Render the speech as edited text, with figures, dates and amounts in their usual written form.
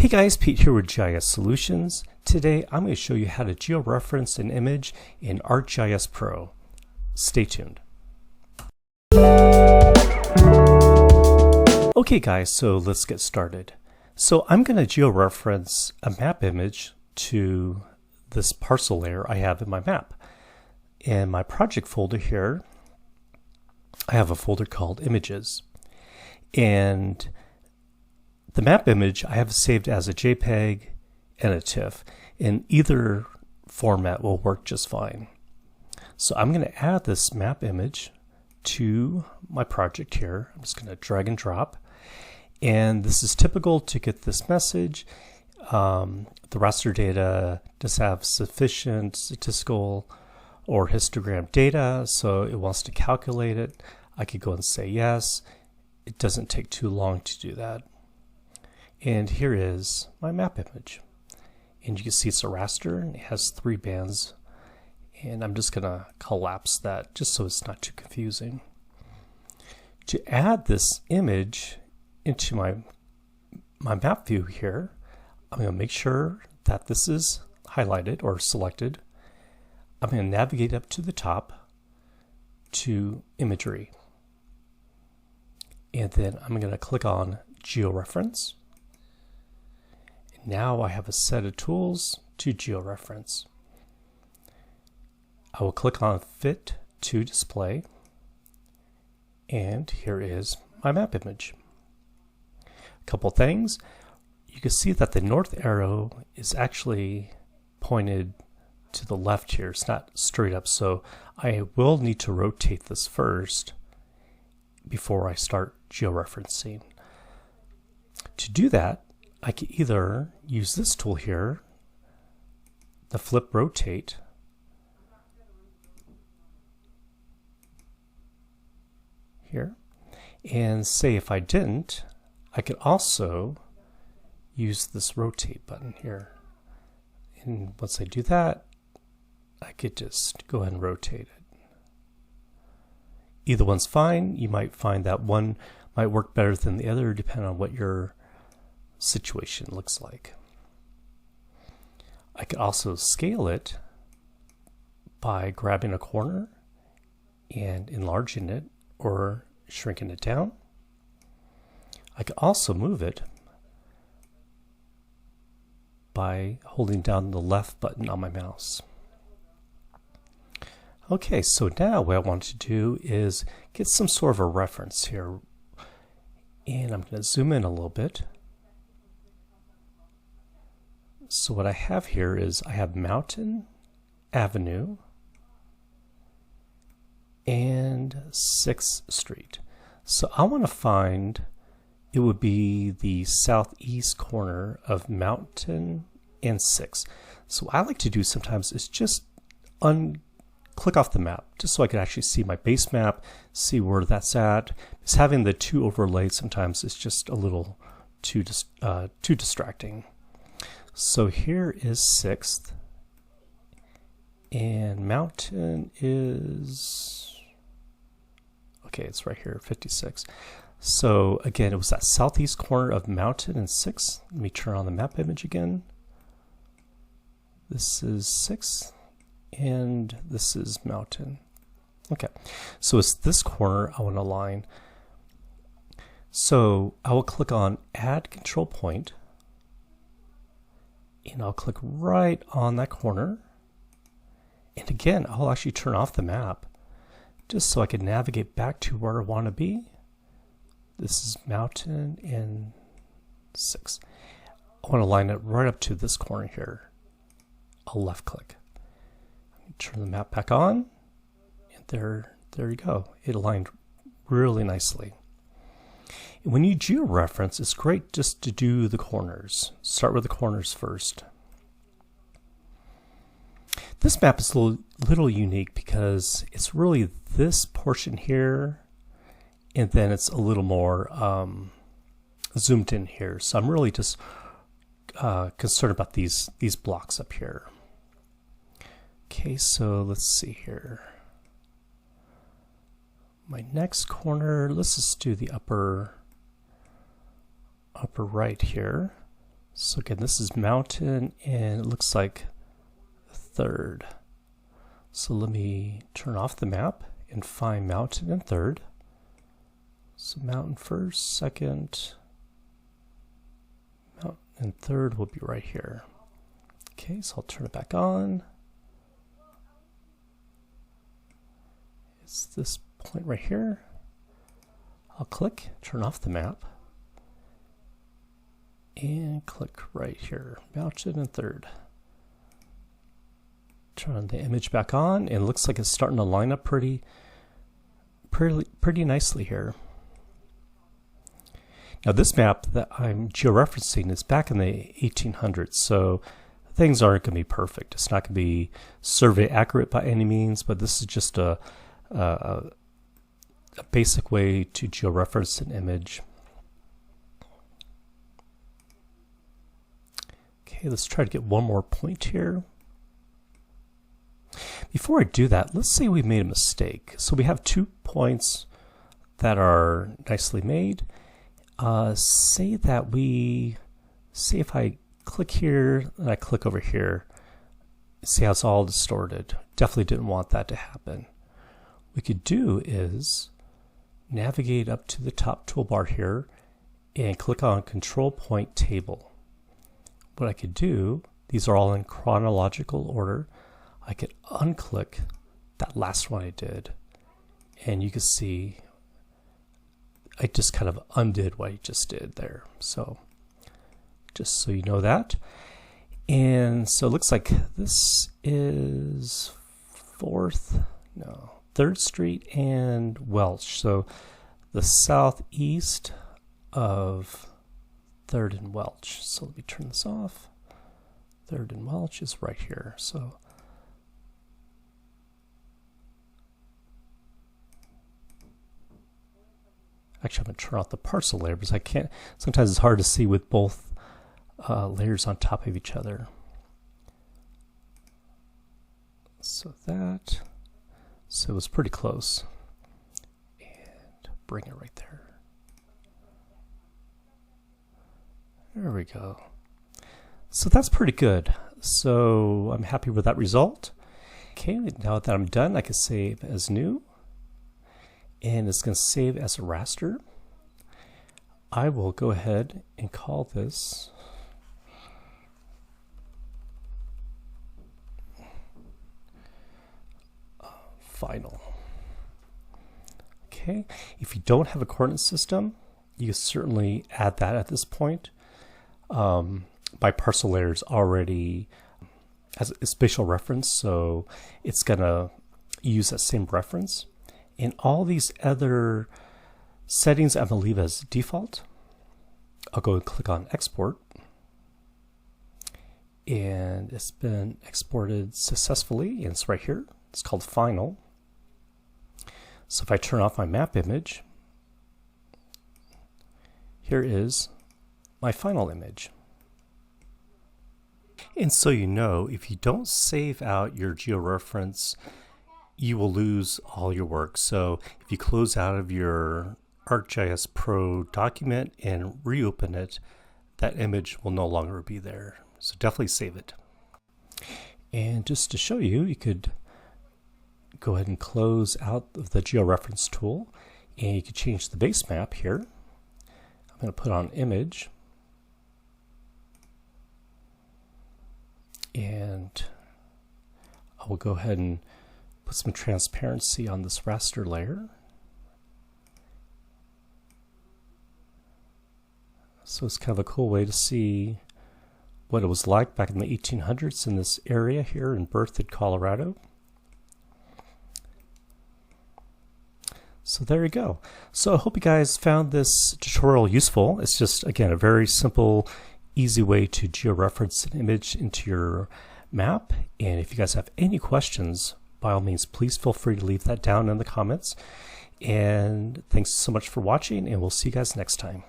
Hey guys, Pete here with GIS Solutions. Today I'm going to show you how to georeference an image in ArcGIS Pro. Stay tuned. Okay guys, so let's get started. So I'm going to georeference a map image to this parcel layer I have in my map. In my project folder here, I have a folder called Images. And the map image I have saved as a JPEG and a TIFF, and either format will work just fine. So I'm going to add this map image to my project here. I'm just going to drag and drop. And this is typical to get this message. The raster data does have sufficient statistical or histogram data, so it wants to calculate it. I could go and say yes. It doesn't take too long to do that. And here is my map image. And you can see it's a raster and it has 3 bands. And I'm just going to collapse that just so it's not too confusing. To add this image into my map view here, I'm going to make sure that this is highlighted or selected. I'm going to navigate up to the top to Imagery. And then I'm going to click on Georeference. Now I have a set of tools to georeference. I will click on Fit to Display, and here is my map image. A couple things. You can see that the north arrow is actually pointed to the left here. It's not straight up, so I will need to rotate this first before I start georeferencing. To do that, I can either use this tool here, the flip rotate, here, and say if I didn't, I could also use this rotate button here. And once I do that, I could just go ahead and rotate it. Either one's fine. You might find that one might work better than the other depending on what your situation looks like. I could also scale it by grabbing a corner and enlarging it or shrinking it down. I could also move it by holding down the left button on my mouse. Okay, so now what I want to do is get some sort of a reference here. And I'm going to zoom in a little bit. So what I have here is I have Mountain Avenue and 6th Street. So I want to find, it would be the southeast corner of Mountain and 6th. So what I like to do sometimes is just click off the map, just so I can actually see my base map, see where that's at. Because having the 2 overlaid sometimes is just a little too distracting. So here is 6th, and Mountain is, okay, it's right here, 56. So again, it was that southeast corner of Mountain and 6th. Let me turn on the map image again. This is 6th, and this is Mountain. Okay, so it's this corner I want to align. So I will click on Add Control Point, and I'll click right on that corner. And again, I'll actually turn off the map just so I can navigate back to where I want to be. This is Mountain and 6. I want to line it right up to this corner here. I'll left click. Turn the map back on, and there you go. It aligned really nicely. When you georeference, it's great just to do the corners. Start with the corners first. This map is a little unique because it's really this portion here, and then it's a little more zoomed in here. So I'm really just concerned about these blocks up here. Okay, so let's see here. My next corner, let's just do the upper right here. So again, this is mountain, and it looks like third. So let me turn off the map and find mountain and third. So mountain first, second, mountain and third will be right here. Okay, so I'll turn it back on. It's this point right here. I'll click, turn off the map, and click right here, mountain and third. Turn the image back on, and it looks like it's starting to line up pretty nicely here. Now this map that I'm georeferencing is back in the 1800s, so things aren't going to be perfect. It's not going to be survey accurate by any means, but this is just a basic way to georeference an image. Okay, let's try to get one more point here. Before I do that, let's say we made a mistake. So we have 2 points that are nicely made. Say if I click here and I click over here, see how it's all distorted. Definitely didn't want that to happen. What we could do is navigate up to the top toolbar here and click on Control Point Table. What I could do, these are all in chronological order, I could unclick that last one I did, and you can see I just kind of undid what I just did there. So just so you know that. And so it looks like this is 3rd Street and Welch. So the southeast of 3rd and Welch. So let me turn this off. 3rd and Welch is right here. So actually I'm going to turn off the parcel layer because I can't, sometimes it's hard to see with both layers on top of each other. So it was pretty close. And bring it right there. There we go. So that's pretty good. So I'm happy with that result. Okay, now that I'm done, I can save as new. And it's going to save as a raster. I will go ahead and call this final. Okay, if you don't have a coordinate system, you can certainly add that at this point. My parcel layer is already has a spatial reference, so it's going to use that same reference. And all these other settings I'm going to leave as default. I'll go and click on export. And it's been exported successfully, and it's right here. It's called final. So if I turn off my map image, here is my final image. And so you know, if you don't save out your georeference, you will lose all your work. So if you close out of your ArcGIS Pro document and reopen it, that image will no longer be there. So definitely save it. And just to show you, you could go ahead and close out of the georeference tool, and you could change the base map here. I'm going to put on image, and I will go ahead and put some transparency on this raster layer. So it's kind of a cool way to see what it was like back in the 1800s in this area here in Berthoud, Colorado. So there you go. So I hope you guys found this tutorial useful. It's just, again, a very simple, easy way to georeference an image into your map. And if you guys have any questions, by all means, please feel free to leave that down in the comments. And thanks so much for watching, and we'll see you guys next time.